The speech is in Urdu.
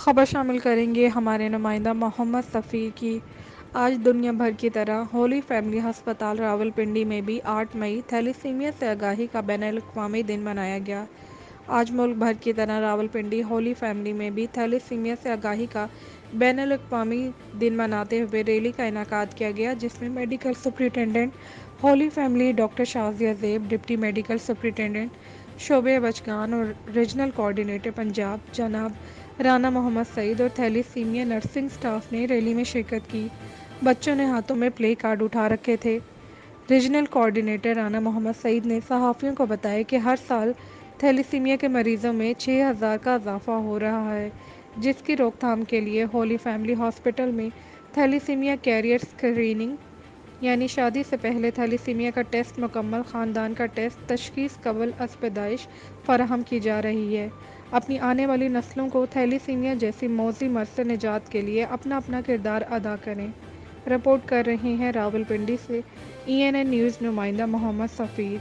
خبر شامل کریں گے ہمارے نمائندہ محمد صفی کی۔ آج دنیا بھر کی طرح ہولی فیملی ہسپتال راولپنڈی میں بھی 8 مئی تھیلیسیمیا سے آگاہی کا بین الاقوامی دن منایا گیا۔ آج ملک بھر کی طرح راولپنڈی ہولی فیملی میں بھی تھیلیسیمیا سے آگاہی کا بین الاقوامی دن مناتے ہوئے ریلی کا انعقاد کیا گیا، جس میں medical superintendent holy family doctor Shazia Zeb, deputy medical superintendent شعبہ بچگان اور ریجنل کوآرڈینیٹر پنجاب جناب رانا محمد سعید اور تھیلیسیمیا نرسنگ سٹاف نے ریلی میں شرکت کی۔ بچوں نے ہاتھوں میں پلے کارڈ اٹھا رکھے تھے۔ ریجنل کوآرڈینیٹر رانا محمد سعید نے صحافیوں کو بتایا کہ ہر سال تھیلیسیمیا کے مریضوں میں 6,000 کا اضافہ ہو رہا ہے، جس کی روک تھام کے لیے ہولی فیملی ہاسپٹل میں تھیلیسیمیا کیریئر اسکریننگ یعنی شادی سے پہلے تھیلیسیمیا کا ٹیسٹ، مکمل خاندان کا ٹیسٹ، تشخیص قبل از پیدائش فراہم کی جا رہی ہے۔ اپنی آنے والی نسلوں کو تھیلیسیمیا جیسی موذی مرض سے نجات کے لیے اپنا کردار ادا کریں۔ رپورٹ کر رہے ہیں راولپنڈی سے ENN نیوز نمائندہ محمد صفی۔